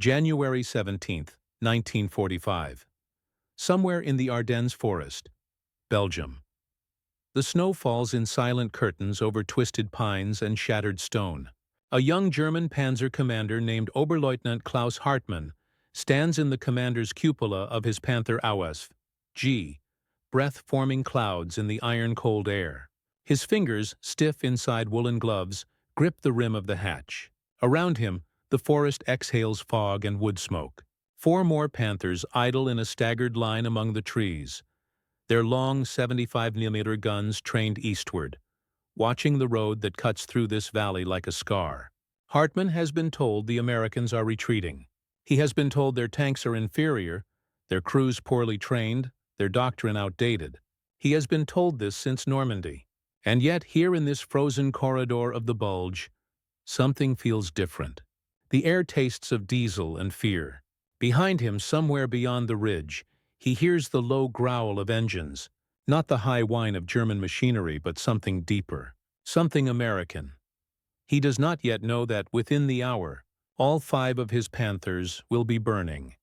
January 17, 1945. Somewhere in the Ardennes forest, Belgium. The snow falls in silent curtains over twisted pines and shattered stone. A young German panzer commander named Oberleutnant Klaus Hartmann stands in the commander's cupola of his Panther Ausf. G, breath-forming clouds in the iron-cold air. His fingers, stiff inside woolen gloves, grip the rim of the hatch. Around him, the forest exhales fog and wood smoke. 4 more Panthers idle in a staggered line among the trees, their long 75mm guns trained eastward, watching the road that cuts through this valley like a scar. Hartmann has been told the Americans are retreating. He has been told their tanks are inferior, their crews poorly trained, their doctrine outdated. He has been told this since Normandy. And yet, here in this frozen corridor of the Bulge, something feels different. The air tastes of diesel and fear. Behind him, somewhere beyond the ridge, he hears the low growl of engines, not the high whine of German machinery, but something deeper, something American. He does not yet know that within the hour, all 5 of his Panthers will be burning.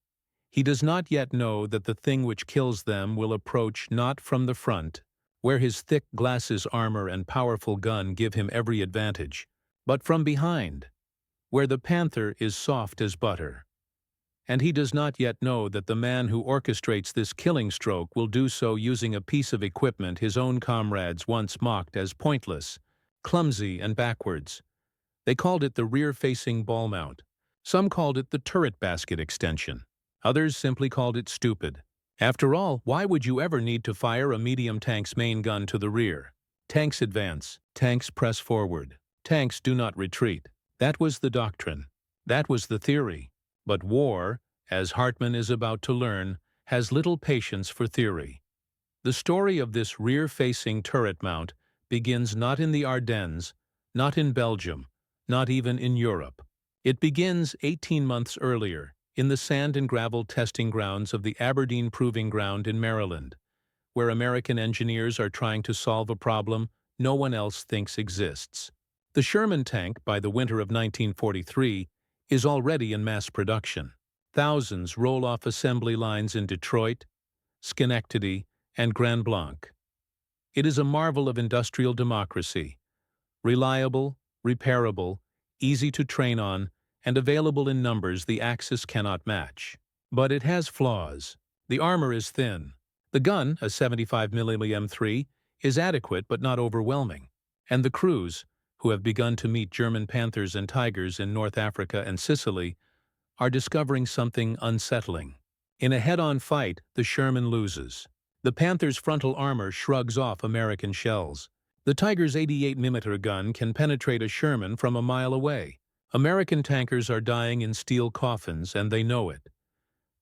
He does not yet know that the thing which kills them will approach not from the front, where his thick glasses armor and powerful gun give him every advantage, but from behind, where the Panther is soft as butter. And he does not yet know that the man who orchestrates this killing stroke will do so using a piece of equipment his own comrades once mocked as pointless, clumsy, and backwards. They called it the rear-facing ball mount. Some called it the turret basket extension. Others simply called it stupid. After all, why would you ever need to fire a medium tank's main gun to the rear? Tanks advance. Tanks press forward. Tanks do not retreat. That was the doctrine. That was the theory. But war, as Hartmann is about to learn, has little patience for theory. The story of this rear-facing turret mount begins not in the Ardennes, not in Belgium, not even in Europe. It begins 18 months earlier, in the sand and gravel testing grounds of the Aberdeen Proving Ground in Maryland, where American engineers are trying to solve a problem no one else thinks exists. The Sherman tank, by the winter of 1943, is already in mass production. Thousands roll off assembly lines in Detroit, Schenectady, and Grand Blanc. It is a marvel of industrial democracy, reliable, repairable, easy to train on, and available in numbers the Axis cannot match. But it has flaws. The armor is thin. The gun, a 75mm M3, is adequate but not overwhelming. And the crews, who have begun to meet German Panthers and Tigers in North Africa and Sicily, are discovering something unsettling. In a head-on fight, the Sherman loses. The Panther's frontal armor shrugs off American shells. The Tiger's 88mm gun can penetrate a Sherman from a mile away. American tankers are dying in steel coffins, and they know it.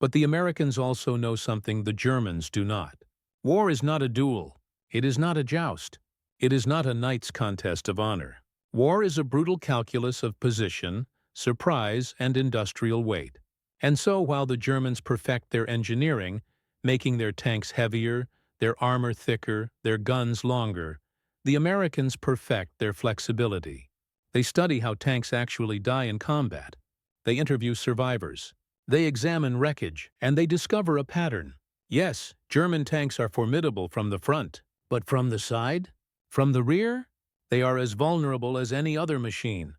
But the Americans also know something the Germans do not. War is not a duel. It is not a joust. It is not a knight's contest of honor. War is a brutal calculus of position, surprise, and industrial weight. And so, while the Germans perfect their engineering, making their tanks heavier, their armor thicker, their guns longer, the Americans perfect their flexibility. They study how tanks actually die in combat. They interview survivors. They examine wreckage, and they discover a pattern. Yes, German tanks are formidable from the front, but from the side? From the rear? They are as vulnerable as any other machine.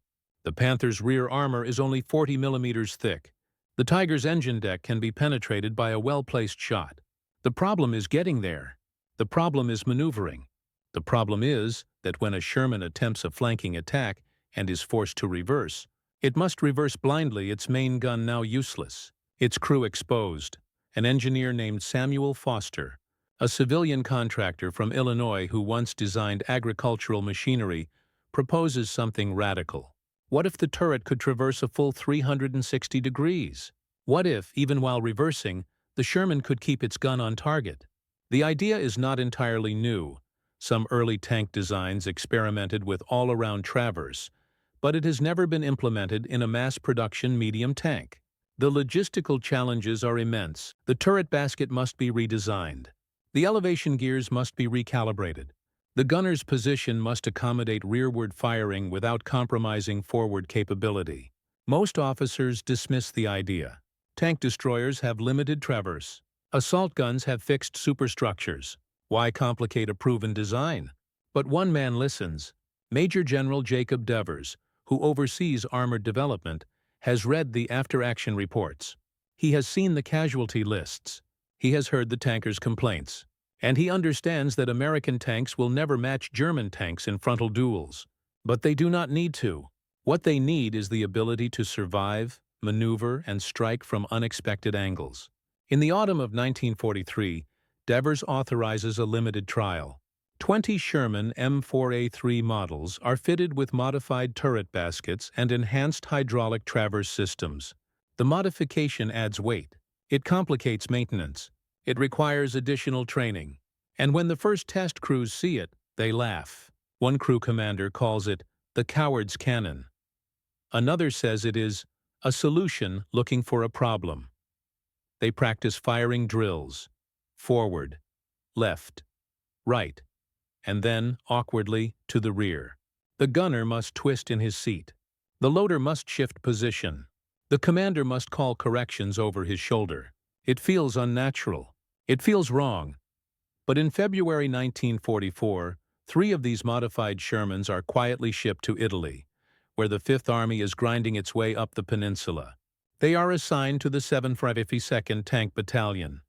The Panther's rear armor is only 40mm thick. The Tiger's engine deck can be penetrated by a well-placed shot. The problem is getting there. The problem is maneuvering. The problem is that when a Sherman attempts a flanking attack and is forced to reverse, it must reverse blindly, its main gun now useless, its crew exposed. An engineer named Samuel Foster, a civilian contractor from Illinois who once designed agricultural machinery, proposes something radical. What if the turret could traverse a full 360 degrees? What if, even while reversing, the Sherman could keep its gun on target? The idea is not entirely new. Some early tank designs experimented with all-around traverse, but it has never been implemented in a mass-production medium tank. The logistical challenges are immense. The turret basket must be redesigned. The elevation gears must be recalibrated. The gunner's position must accommodate rearward firing without compromising forward capability. Most officers dismiss the idea. Tank destroyers have limited traverse. Assault guns have fixed superstructures. Why complicate a proven design? But one man listens. Major General Jacob Devers, who oversees armored development, has read the after-action reports. He has seen the casualty lists. He has heard the tankers' complaints. And he understands that American tanks will never match German tanks in frontal duels. But they do not need to. What they need is the ability to survive, maneuver, and strike from unexpected angles. In the autumn of 1943, Devers authorizes a limited trial. 20 Sherman M4A3 models are fitted with modified turret baskets and enhanced hydraulic traverse systems. The modification adds weight. It complicates maintenance. It requires additional training. And when the first test crews see it, they laugh. One crew commander calls it the coward's cannon. Another says it is a solution looking for a problem. They practice firing drills, forward, left, right, and then, awkwardly, to the rear. The gunner must twist in his seat. The loader must shift position. The commander must call corrections over his shoulder. It feels unnatural. It feels wrong. But in February 1944, 3 of these modified Shermans are quietly shipped to Italy, where the Fifth Army is grinding its way up the peninsula. They are assigned to the 752nd Tank Battalion,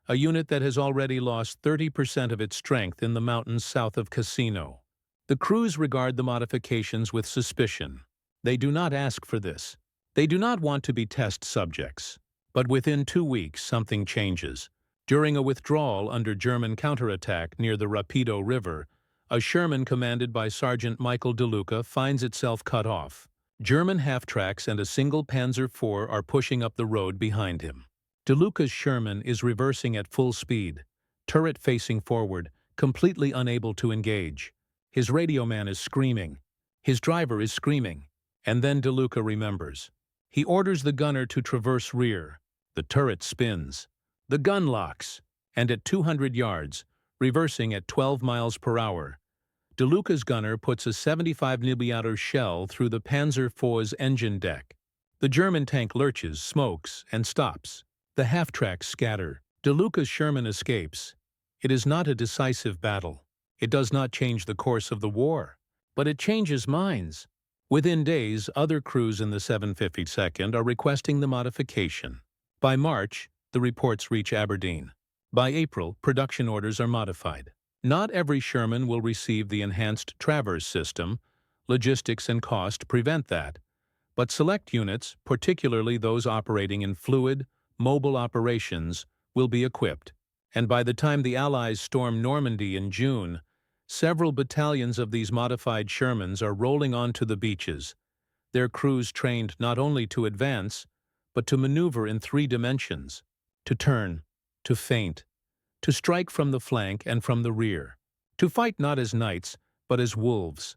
a unit that has already lost 30% of its strength in the mountains south of Cassino. The crews regard the modifications with suspicion. They do not ask for this. They do not want to be test subjects. But within 2 weeks, something changes. During a withdrawal under German counterattack near the Rapido River, a Sherman commanded by Sergeant Michael DeLuca finds itself cut off. German half-tracks and a single Panzer IV are pushing up the road behind him. DeLuca's Sherman is reversing at full speed, turret facing forward, completely unable to engage. His radio man is screaming. His driver is screaming. And then DeLuca remembers. He orders the gunner to traverse rear. The turret spins. The gun locks. And at 200 yards, reversing at 12 miles per hour, DeLuca's gunner puts a 75mm shell through the Panzer IV's engine deck. The German tank lurches, smokes, and stops. The half-tracks scatter. DeLuca's Sherman escapes. It is not a decisive battle. It does not change the course of the war. But it changes minds. Within days, other crews in the 752nd are requesting the modification. By March, the reports reach Aberdeen. By April, production orders are modified. Not every Sherman will receive the enhanced traverse system. Logistics and cost prevent that. But select units, particularly those operating in fluid, mobile operations, will be equipped. And by the time the Allies storm Normandy in June, several battalions of these modified Shermans are rolling onto the beaches, their crews trained not only to advance, but to maneuver in 3 dimensions, to turn, to feint, to strike from the flank and from the rear, to fight not as knights, but as wolves.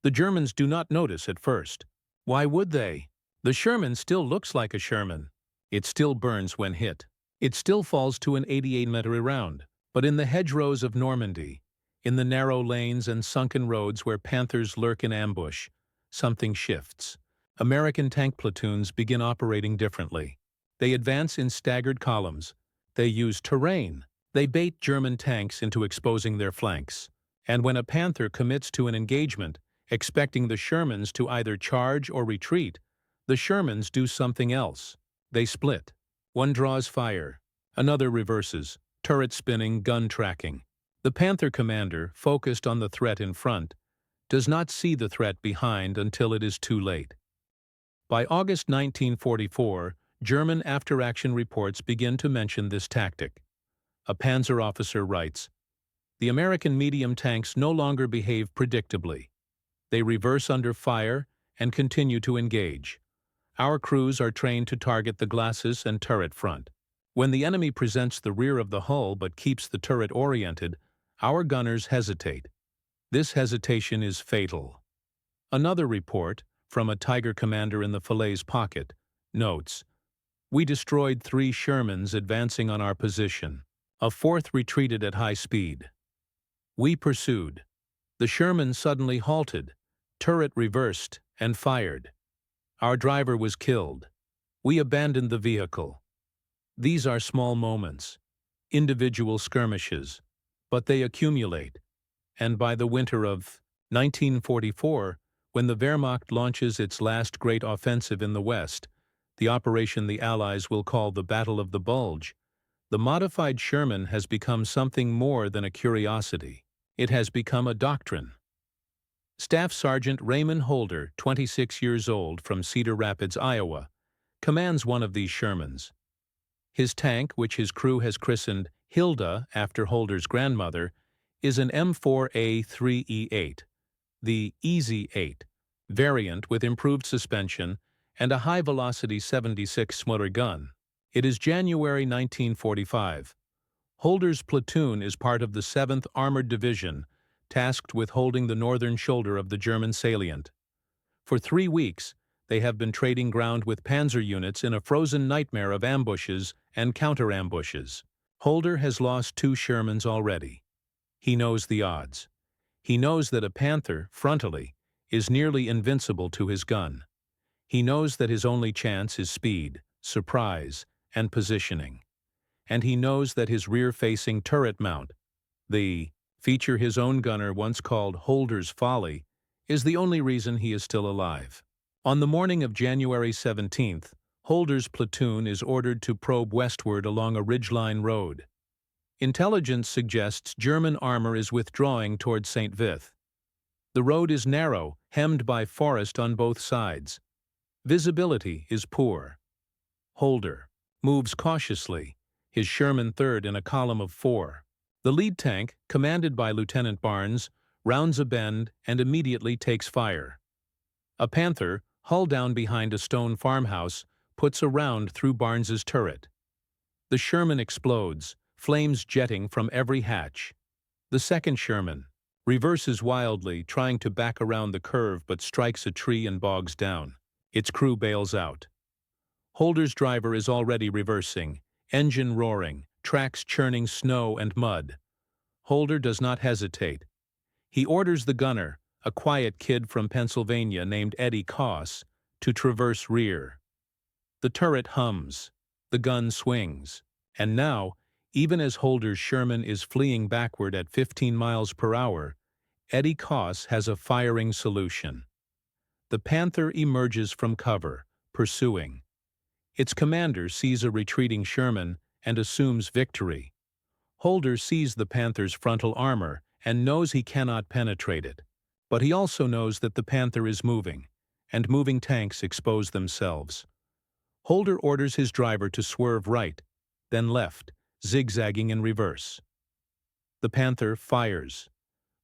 The Germans do not notice at first. Why would they? The Sherman still looks like a Sherman. It still burns when hit. It still falls to an 88-meter round. But in the hedgerows of Normandy, in the narrow lanes and sunken roads where Panthers lurk in ambush, something shifts. American tank platoons begin operating differently. They advance in staggered columns. They use terrain. They bait German tanks into exposing their flanks. And when a Panther commits to an engagement, expecting the Shermans to either charge or retreat, the Shermans do something else. They split. One draws fire. Another reverses, turret spinning, gun tracking. The Panther commander, focused on the threat in front, does not see the threat behind until it is too late. By August 1944, German after-action reports begin to mention this tactic. A Panzer officer writes, "The American medium tanks no longer behave predictably. They reverse under fire and continue to engage. Our crews are trained to target the glacis and turret front. When the enemy presents the rear of the hull but keeps the turret oriented, our gunners hesitate. This hesitation is fatal." Another report, from a Tiger commander in the Falaise Pocket, notes, "We destroyed 3 Shermans advancing on our position. A 4th retreated at high speed. We pursued. The Sherman suddenly halted, turret reversed, and fired. Our driver was killed. We abandoned the vehicle. These are small moments, individual skirmishes, but they accumulate. And by the winter of 1944, when the Wehrmacht launches its last great offensive in the West, the operation the Allies will call the Battle of the Bulge, the modified Sherman has become something more than a curiosity. It has become a doctrine. Staff Sergeant Raymond Holder, 26 years old, from Cedar Rapids, Iowa, commands one of these Shermans. His tank, which his crew has christened Hilda after Holder's grandmother, is an M4A3E8, the Easy 8, variant with improved suspension and a high-velocity 76 motor gun. It is January 1945. Holder's platoon is part of the 7th Armored Division, tasked with holding the northern shoulder of the German salient. For 3 weeks, they have been trading ground with panzer units in a frozen nightmare of ambushes and counter-ambushes. Holder has lost 2 Shermans already. He knows the odds. He knows that a Panther, frontally, is nearly invincible to his gun. He knows that his only chance is speed, surprise, and positioning. And he knows that his rear-facing turret mount, the feature his own gunner once called Holder's Folly, is the only reason he is still alive. On the morning of January 17th, Holder's platoon is ordered to probe westward along a ridgeline road. Intelligence suggests German armor is withdrawing toward St. Vith. The road is narrow, hemmed by forest on both sides. Visibility is poor. Holder moves cautiously, his Sherman third in a column of 4. The lead tank, commanded by Lieutenant Barnes, rounds a bend and immediately takes fire. A Panther, hull down behind a stone farmhouse, puts a round through Barnes's turret. The Sherman explodes, flames jetting from every hatch. The second Sherman reverses wildly, trying to back around the curve but strikes a tree and bogs down. Its crew bails out. Holder's driver is already reversing, engine roaring, tracks churning snow and mud. Holder does not hesitate. He orders the gunner, a quiet kid from Pennsylvania named Eddie Koss, to traverse rear. The turret hums. The gun swings. And now, even as Holder's Sherman is fleeing backward at 15 miles per hour, Eddie Koss has a firing solution. The Panther emerges from cover, pursuing. Its commander sees a retreating Sherman and assumes victory. Holder sees the Panther's frontal armor and knows he cannot penetrate it. But he also knows that the Panther is moving, and moving tanks expose themselves. Holder orders his driver to swerve right, then left, zigzagging in reverse. The Panther fires.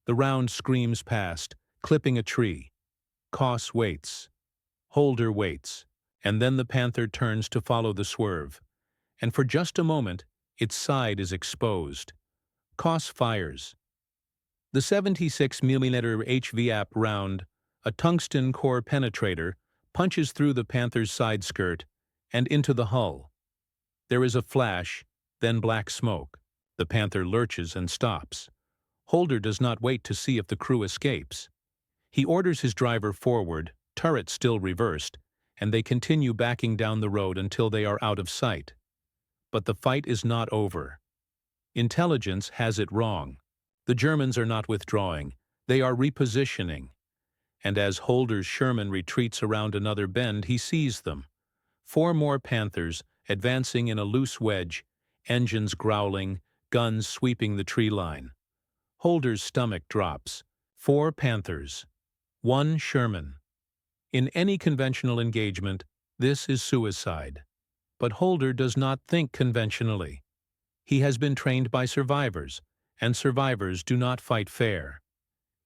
The round screams past, clipping a tree. Koss waits. Holder waits, and then the Panther turns to follow the swerve. And for just a moment, its side is exposed. Koss fires. The 76mm HVAP round, a tungsten core penetrator, punches through the Panther's side skirt and into the hull. There is a flash, then black smoke. The Panther lurches and stops. Holder does not wait to see if the crew escapes. He orders his driver forward, turret still reversed, and they continue backing down the road until they are out of sight. But the fight is not over. Intelligence has it wrong. The Germans are not withdrawing. They are repositioning. And as Holder's Sherman retreats around another bend, he sees them. 4 more Panthers, advancing in a loose wedge, engines growling, guns sweeping the tree line. Holder's stomach drops. 4 Panthers. 1 Sherman. In any conventional engagement, this is suicide. But Holder does not think conventionally. He has been trained by survivors, and survivors do not fight fair.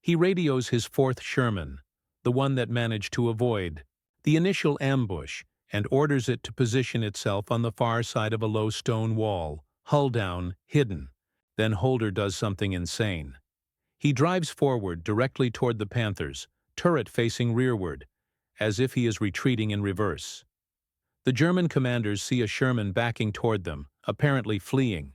He radios his 4th Sherman, the one that managed to avoid the initial ambush, and orders it to position itself on the far side of a low stone wall, hull down, hidden. Then Holder does something insane. He drives forward directly toward the Panthers, turret facing rearward, as if he is retreating in reverse. The German commanders see a Sherman backing toward them, apparently fleeing.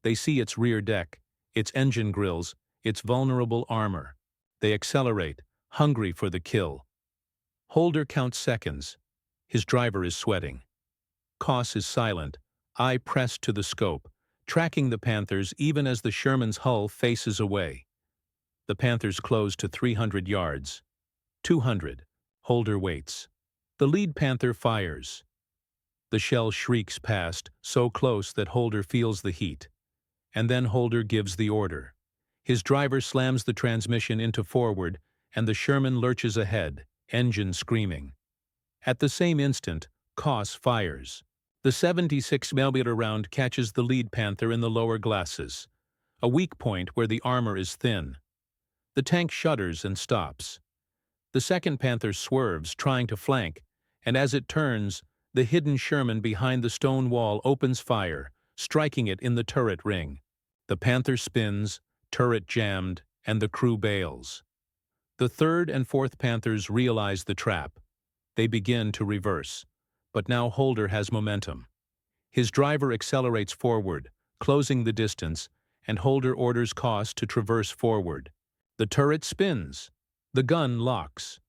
They see its rear deck, its engine grills, its vulnerable armor. They accelerate, hungry for the kill. Holder counts seconds, His driver is sweating. Koss is silent, eye pressed to the scope, tracking the Panthers even as the Sherman's hull faces away. The Panthers close to 300 yards. 200. Holder waits. The lead Panther fires. The shell shrieks past, so close that Holder feels the heat. And then Holder gives the order. His driver slams the transmission into forward, and the Sherman lurches ahead, engine screaming. At the same instant, Koss fires. The 76mm round catches the lead Panther in the lower glasses, a weak point where the armor is thin. The tank shudders and stops. The second Panther swerves, trying to flank, and as it turns, the hidden Sherman behind the stone wall opens fire, striking it in the turret ring. The Panther spins, turret jammed, and the crew bails. The third and fourth Panthers realize the trap. They begin to reverse, but now Holder has momentum. His driver accelerates forward, closing the distance, and Holder orders Koss to traverse forward. The turret spins. The gun locks.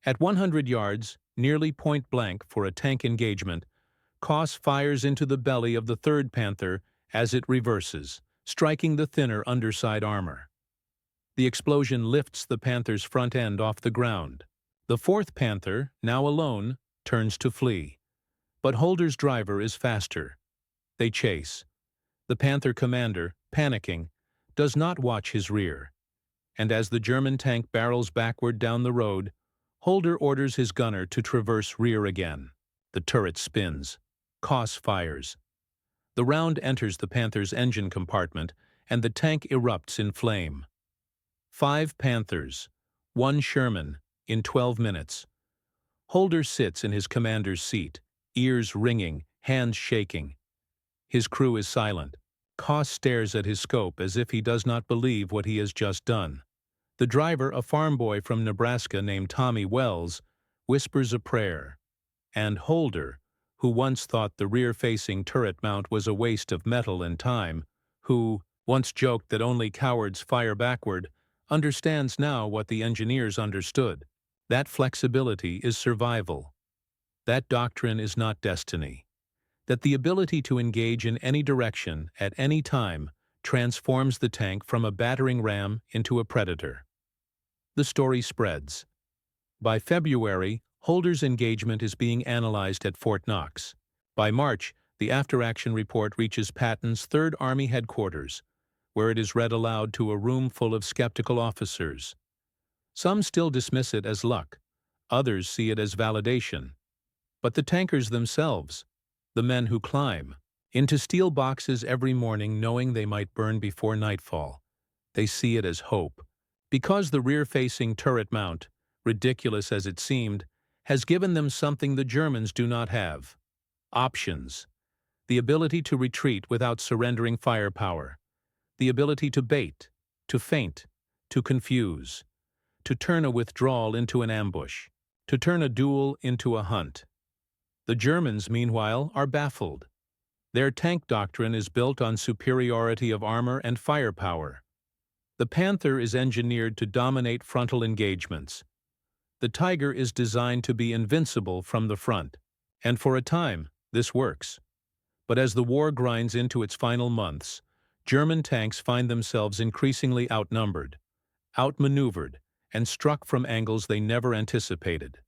At 100 yards, nearly point blank for a tank engagement, Koss fires into the belly of the third Panther as it reverses, striking the thinner underside armor. The explosion lifts the Panther's front end off the ground. The fourth Panther, now alone, turns to flee. But Holder's driver is faster. They chase. The Panther commander, panicking, does not watch his rear. And as the German tank barrels backward down the road, Holder orders his gunner to traverse rear again. The turret spins. Koss fires. The round enters the Panther's engine compartment, and the tank erupts in flame. 5 Panthers, 1 Sherman, in 12 minutes. Holder sits in his commander's seat, ears ringing, hands shaking. His crew is silent. Koss stares at his scope as if he does not believe what he has just done. The driver, a farm boy from Nebraska named Tommy Wells, whispers a prayer. And Holder, who once thought the rear-facing turret mount was a waste of metal and time, who once joked that only cowards fire backward, understands now what the engineers understood. That flexibility is survival. That doctrine is not destiny. That the ability to engage in any direction, at any time, transforms the tank from a battering ram into a predator. The story spreads. By February, Holder's engagement is being analyzed at Fort Knox. By March, the after-action report reaches Patton's 3rd Army headquarters, where it is read aloud to a room full of skeptical officers. Some still dismiss it as luck. Others see it as validation. But the tankers themselves, the men who climb into steel boxes every morning knowing they might burn before nightfall, they see it as hope. Because the rear-facing turret mount, ridiculous as it seemed, has given them something the Germans do not have. Options. The ability to retreat without surrendering firepower. The ability to bait, to feint, to confuse, to turn a withdrawal into an ambush, to turn a duel into a hunt. The Germans, meanwhile, are baffled. Their tank doctrine is built on superiority of armor and firepower. The Panther is engineered to dominate frontal engagements. The Tiger is designed to be invincible from the front. And for a time, this works. But as the war grinds into its final months, German tanks find themselves increasingly outnumbered, outmaneuvered, and struck from angles they never anticipated.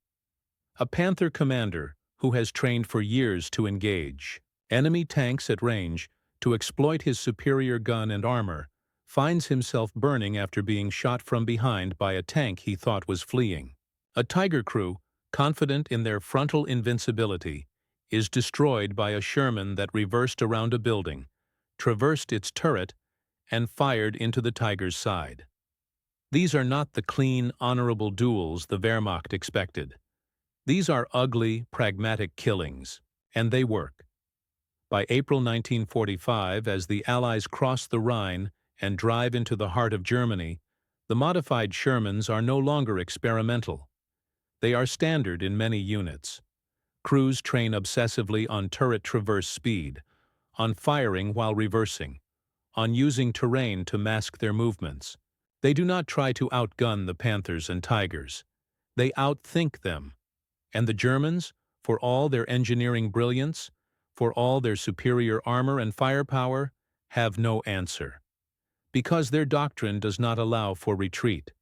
A Panther commander, who has trained for years to engage enemy tanks at range to exploit his superior gun and armor, finds himself burning after being shot from behind by a tank he thought was fleeing. A Tiger crew, confident in their frontal invincibility, is destroyed by a Sherman that reversed around a building, traversed its turret, and fired into the Tiger's side. These are not the clean, honorable duels the Wehrmacht expected. These are ugly, pragmatic killings, and they work. By April 1945, as the Allies cross the Rhine and drive into the heart of Germany, the modified Shermans are no longer experimental. They are standard in many units. Crews train obsessively on turret traverse speed, on firing while reversing, on using terrain to mask their movements. They do not try to outgun the Panthers and Tigers. They outthink them. And the Germans, for all their engineering brilliance, for all their superior armor and firepower, have no answer. Because their doctrine does not allow for retreat.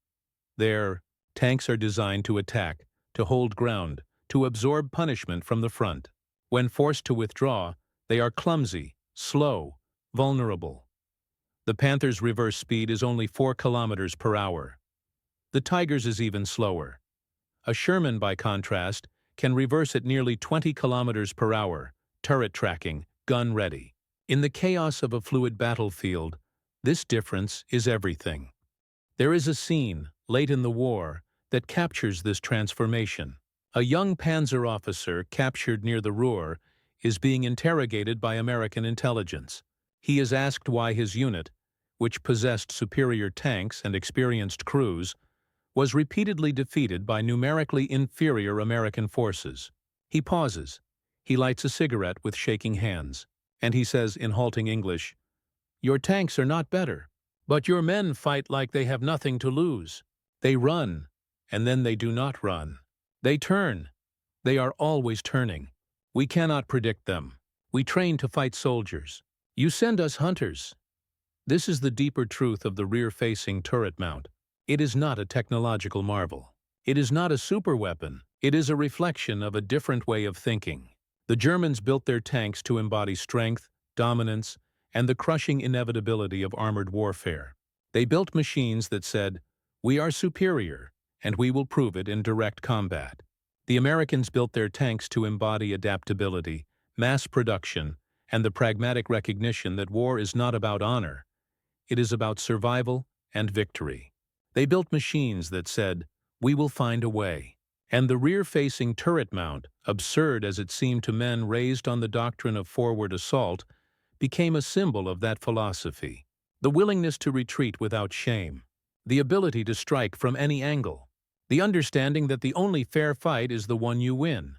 Their tanks are designed to attack, to hold ground, to absorb punishment from the front. When forced to withdraw, they are clumsy, slow, vulnerable. The Panthers' reverse speed is only 4 kilometers per hour. The Tigers is even slower. A Sherman, by contrast, can reverse at nearly 20 kilometers per hour, turret tracking, gun ready. In the chaos of a fluid battlefield, this difference is everything. There is a scene, late in the war, that captures this transformation. A young Panzer officer captured near the Ruhr is being interrogated by American intelligence. He is asked why his unit, which possessed superior tanks and experienced crews, was repeatedly defeated by numerically inferior American forces. He pauses. He lights a cigarette with shaking hands, and he says in halting English, "Your tanks are not better, but your men fight like they have nothing to lose. They run, and then they do not run. They turn. They are always turning. We cannot predict them. We train to fight soldiers. You send us hunters." This is the deeper truth of the rear-facing turret mount. It is not a technological marvel. It is not a superweapon. It is a reflection of a different way of thinking. The Germans built their tanks to embody strength, dominance, and the crushing inevitability of armored warfare. They built machines that said, "We are superior, and we will prove it in direct combat." The Americans built their tanks to embody adaptability, mass production, and the pragmatic recognition that war is not about honor. It is about survival and victory. They built machines that said, "We will find a way." And the rear-facing turret mount, absurd as it seemed to men raised on the doctrine of forward assault, became a symbol of that philosophy. The willingness to retreat without shame, the ability to strike from any angle, the understanding that the only fair fight is the one you win.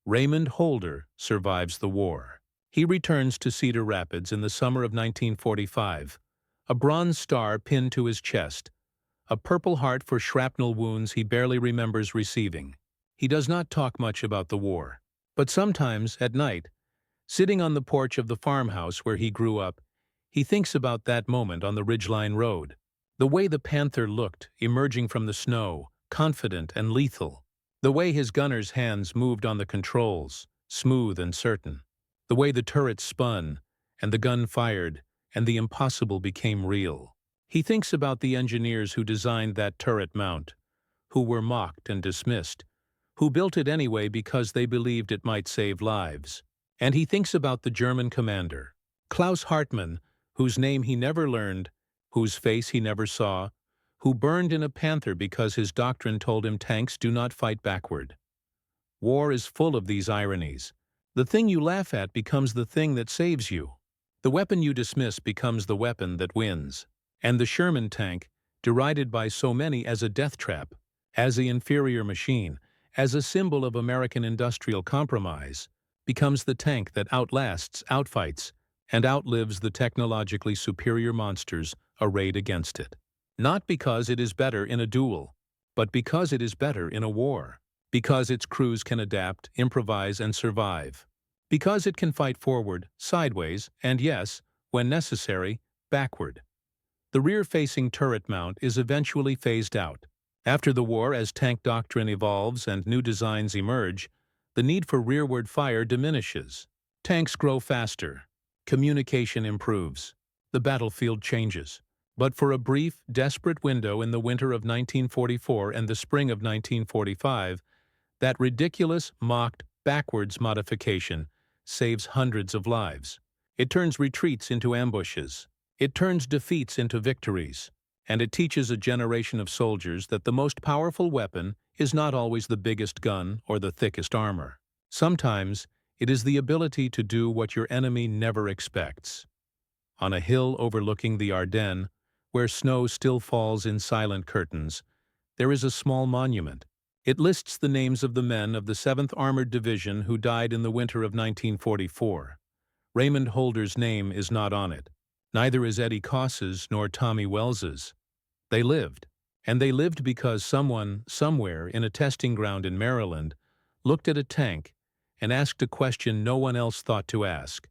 Raymond Holder survives the war. He returns to Cedar Rapids in the summer of 1945, a bronze star pinned to his chest, a Purple Heart for shrapnel wounds he barely remembers receiving. He does not talk much about the war. But sometimes, at night, sitting on the porch of the farmhouse where he grew up, he thinks about that moment on the Ridgeline Road. The way the Panther looked, emerging from the snow, confident and lethal. The way his gunner's hands moved on the controls, smooth and certain. The way the turret spun, and the gun fired, and the impossible became real. He thinks about the engineers who designed that turret mount, who were mocked and dismissed, who built it anyway because they believed it might save lives. And he thinks about the German commander, Klaus Hartmann, whose name he never learned, whose face he never saw, who burned in a Panther because his doctrine told him tanks do not fight backward. War is full of these ironies. The thing you laugh at becomes the thing that saves you. The weapon you dismiss becomes the weapon that wins. And the Sherman tank, derided by so many as a death trap, as the inferior machine, as a symbol of American industrial compromise, becomes the tank that outlasts, outfights, and outlives the technologically superior monsters arrayed against it. Not because it is better in a duel, but because it is better in a war. Because its crews can adapt, improvise, and survive. Because it can fight forward, sideways, and yes, when necessary, backward. The rear-facing turret mount is eventually phased out. After the war, as tank doctrine evolves and new designs emerge, the need for rearward fire diminishes. Tanks grow faster. Communication improves. The battlefield changes. But for a brief, desperate window in the winter of 1944 and the spring of 1945, that ridiculous, mocked, backwards modification saves hundreds of lives. It turns retreats into ambushes. It turns defeats into victories, and it teaches a generation of soldiers that the most powerful weapon is not always the biggest gun or the thickest armor. Sometimes, it is the ability to do what your enemy never expects. On a hill overlooking the Ardennes, where snow still falls in silent curtains, there is a small monument. It lists the names of the men of the 7th Armored Division who died in the winter of 1944. Raymond Holder's name is not on it. Neither is Eddie Koss's nor Tommy Wells's. They lived. And they lived because someone, somewhere in a testing ground in Maryland, looked at a tank and asked a question no one else thought to ask.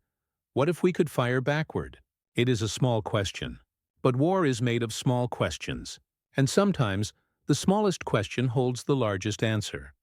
What if we could fire backward? It is a small question. But war is made of small questions. And sometimes, the smallest question holds the largest answer.